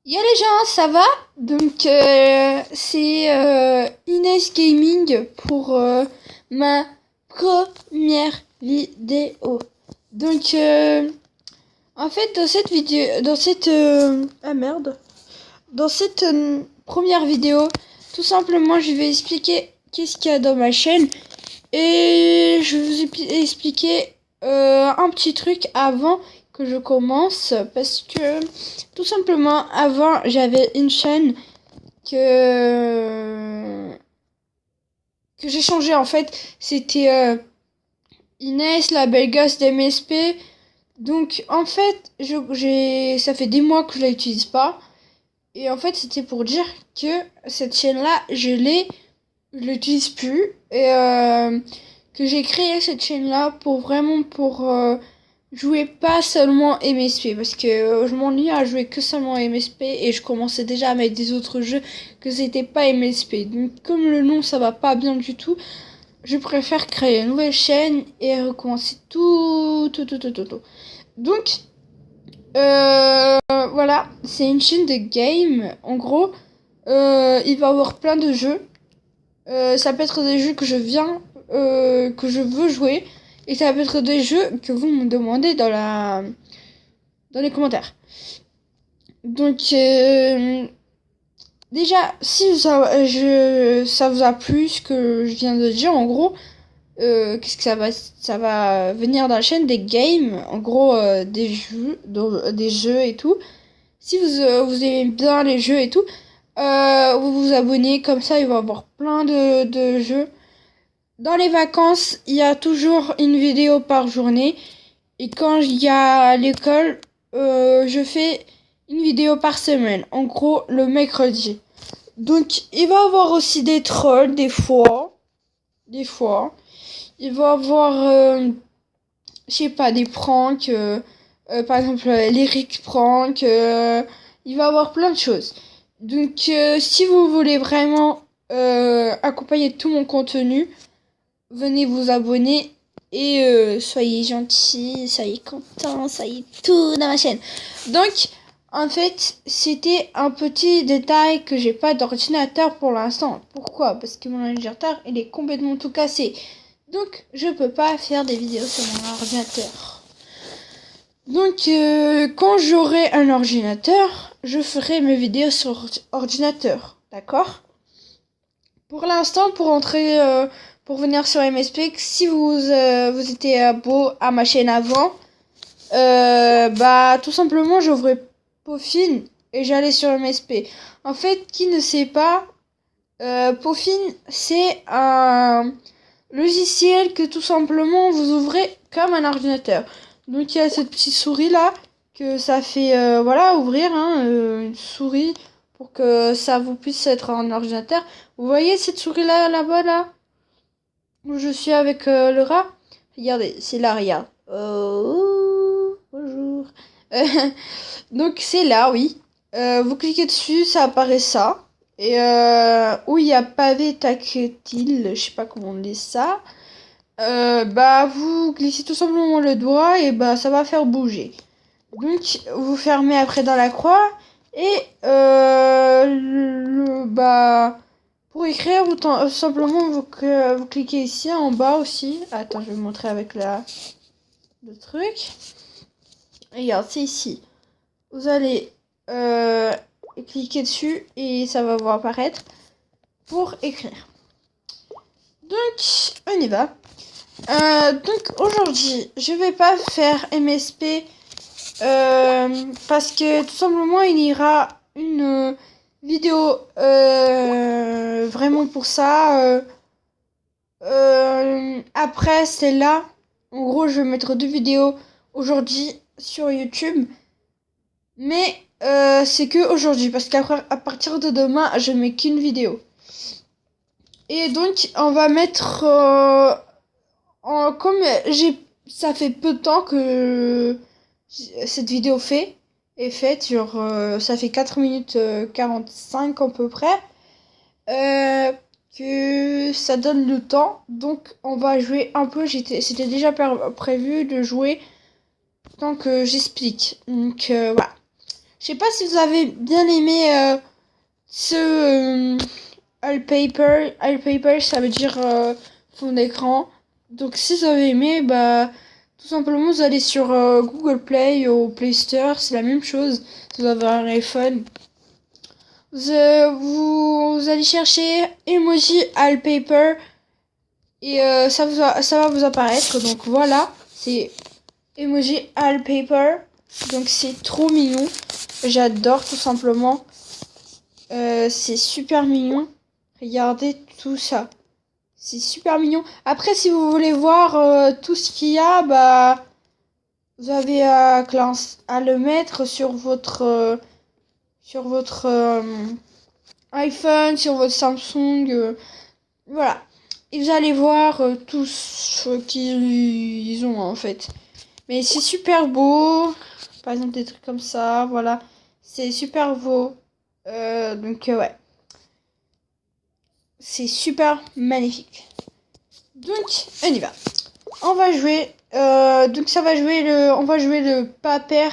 Yo les gens, ça va? Donc c'est Inès Gaming pour ma première vidéo. Donc en fait dans cette vidéo, dans cette première vidéo, tout simplement je vais expliquer qu'est-ce qu'il y a dans ma chaîne et je vais vous expliquer un petit truc avant que je commence, parce que tout simplement avant j'avais une chaîne que j'ai changé en fait. C'était Inès, la belle gosse d'MSP. Donc en fait ça fait des mois que je l'utilise pas, et en fait c'était pour dire que cette chaîne là je l'utilise plus, et que j'ai créé cette chaîne là pour vraiment jouer pas seulement MSP, parce que je m'ennuie à jouer que seulement MSP et je commençais déjà à mettre des autres jeux que c'était pas MSP. Donc comme le nom ça va pas bien du tout, je préfère créer une nouvelle chaîne et recommencer tout. Donc voilà, c'est une chaîne de game. En gros, il va y avoir plein de jeux. Ça peut être des jeux que que je veux jouer, et ça peut être des jeux que vous me demandez dans les commentaires. Donc déjà, si ça vous a plu ce que je viens de dire, en gros, qu'est-ce que ça va venir dans la chaîne des games, en gros, des jeux et tout. Si vous aimez bien les jeux et tout, vous vous abonnez, comme ça il va y avoir plein de jeux. Dans les vacances, il y a toujours une vidéo par journée. Et quand il y a l'école, je fais une vidéo par semaine. En gros, le mercredi. Donc, il va y avoir aussi des trolls, des fois. Des fois. Il va y avoir, je sais pas, des pranks. Par exemple, l'Eric prank. Il va y avoir plein de choses. Donc, si vous voulez vraiment accompagner tout mon contenu, venez vous abonner et soyez gentils, soyez contents, soyez tout dans ma chaîne. Donc, en fait, c'était un petit détail que j'ai pas d'ordinateur pour l'instant. Pourquoi? Parce que mon ordinateur, il est complètement tout cassé. Donc, je peux pas faire des vidéos sur mon ordinateur. Donc, quand j'aurai un ordinateur, je ferai mes vidéos sur ordinateur. D'accord? Pour l'instant, pour venir sur MSP, si vous étiez beau à ma chaîne avant, bah tout simplement j'ouvrais Pofin et j'allais sur MSP. En fait, qui ne sait pas, Pofin c'est un logiciel que tout simplement vous ouvrez comme un ordinateur. Donc il y a cette petite souris là que ça fait voilà, ouvrir une souris pour que ça vous puisse être un ordinateur. Vous voyez cette souris là-bas là où je suis avec le rat? Regardez, c'est là, regarde. Oh, bonjour. Donc c'est là, oui. Vous cliquez dessus, ça apparaît ça. Et où il y a pavé tactile, je sais pas comment on dit ça. Bah vous glissez tout simplement le doigt et bah ça va faire bouger. Donc vous fermez après dans la croix et bah pour écrire vous simplement vous cliquez ici en bas aussi. Attends, je vais vous montrer avec le truc. Regarde, c'est ici. Vous allez cliquer dessus et ça va vous apparaître pour écrire. Donc on y va. Donc aujourd'hui je vais pas faire MSP parce que tout simplement il y aura une vidéo vraiment pour ça après celle-là. En gros je vais mettre 2 vidéos aujourd'hui sur YouTube, mais c'est que aujourd'hui parce qu'après à partir de demain je mets qu'une vidéo. Et donc on va mettre comme ça fait peu de temps que cette vidéo est faite, genre ça fait 4 minutes 45 à peu près, que ça donne le temps, donc on va jouer un peu. C'était déjà prévu de jouer tant que j'explique, donc voilà. Je sais pas si vous avez bien aimé ce wallpaper. Wallpaper, ça veut dire fond d'écran. Donc si vous avez aimé, bah tout simplement vous allez sur Google Play ou Play Store, c'est la même chose. Si vous avez un iPhone, vous allez chercher emoji wallpaper et ça va vous apparaître. Donc voilà, c'est emoji wallpaper. Donc c'est trop mignon. J'adore tout simplement. C'est super mignon. Regardez tout ça. C'est super mignon. Après, si vous voulez voir tout ce qu'il y a, bah vous avez à le mettre sur votre iPhone, sur votre Samsung. Voilà. Et vous allez voir tout ce qu'ils ont en fait. Mais c'est super beau. Par exemple, des trucs comme ça. Voilà. C'est super beau. Ouais. C'est super magnifique. Donc, on y va. On va jouer. Donc, on va jouer le Paper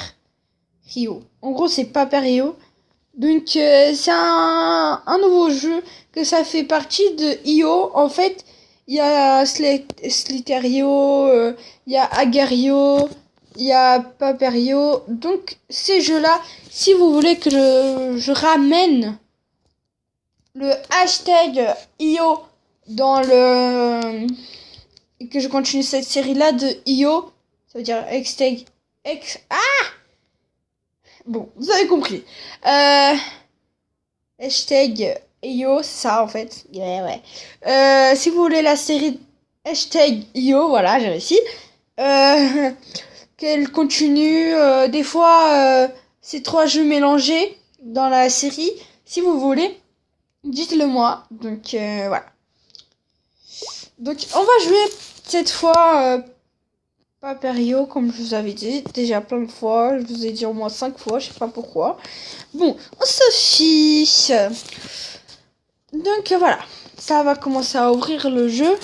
Rio. En gros, c'est Paper Rio. Donc, c'est un nouveau jeu que ça fait partie de IO. En fait, il y a Slither.io, il y a Agar.io, il y a Paper.io. Donc, ces jeux-là, si vous voulez que je ramène le hashtag IO dans le... et que je continue cette série-là de IO, ça veut dire hashtag... Bon, vous avez compris. Hashtag IO, c'est ça en fait. Ouais. Si vous voulez la série hashtag IO, voilà, j'ai réussi. Qu'elle continue. Des fois, c'est 3 jeux mélangés dans la série. Si vous voulez, dites-le moi. Donc, voilà. Donc, on va jouer cette fois Paperio, comme je vous avais dit déjà plein de fois. Je vous ai dit au moins 5 fois, je sais pas pourquoi. Bon, on se fiche. Donc, voilà. Ça va commencer à ouvrir le jeu.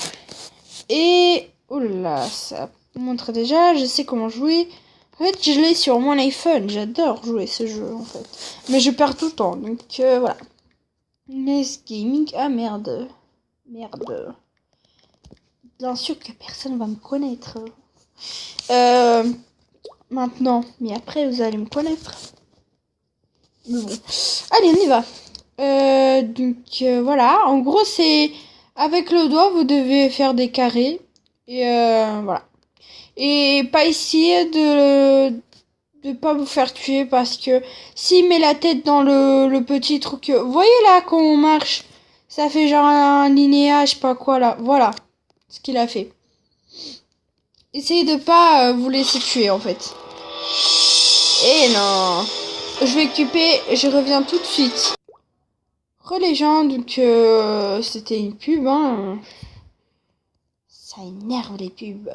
Et, oula, ça montre déjà, je sais comment jouer. En fait, je l'ai sur mon iPhone. J'adore jouer ce jeu, en fait. Mais je perds tout le temps, donc voilà. NES Gaming, ah merde. Merde. Bien sûr que personne va me connaître. Maintenant. Mais après, vous allez me connaître. Mais bon. Allez, on y va. Voilà. En gros, c'est... Avec le doigt, vous devez faire des carrés. Et voilà. Et pas essayer de pas vous faire tuer parce que s'il met la tête dans le petit truc... Vous voyez là, quand on marche, ça fait genre un linéage, je sais pas quoi là. Voilà ce qu'il a fait. Essayez de pas vous laisser tuer en fait. Et non. Je vais occuper, je reviens tout de suite. Les gens, donc c'était une pub, hein. Ça énerve les pubs.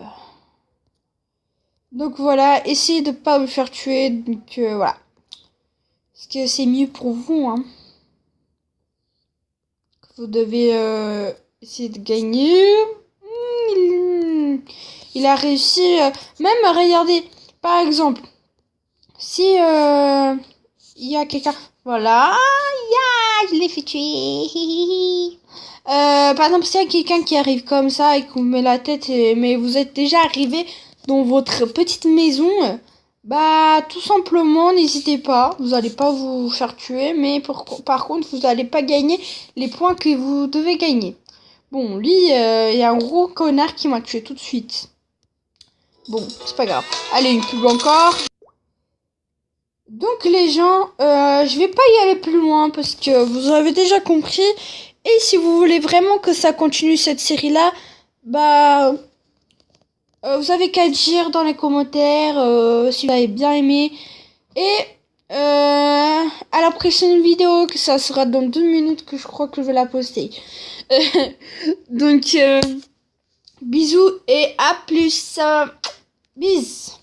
Donc voilà, essayez de pas vous faire tuer, donc voilà. Parce que c'est mieux pour vous, hein. Vous devez essayer de gagner. Il a réussi. Même, regardez, par exemple, si il y a quelqu'un... Voilà, je l'ai fait tuer. Par exemple, s'il y a quelqu'un qui arrive comme ça et qu'on met la tête, mais vous êtes déjà arrivé dans votre petite maison, bah tout simplement n'hésitez pas, vous allez pas vous faire tuer, mais par contre vous allez pas gagner les points que vous devez gagner. Bon, lui, il y a un gros connard qui m'a tué tout de suite. Bon, c'est pas grave. Allez, une pub encore. Donc les gens, je vais pas y aller plus loin parce que vous avez déjà compris. Et si vous voulez vraiment que ça continue cette série-là, bah... vous avez qu'à dire dans les commentaires si vous avez bien aimé. Et à la prochaine vidéo, que ça sera dans 2 minutes que je crois que je vais la poster. Donc, bisous et à plus. Bis.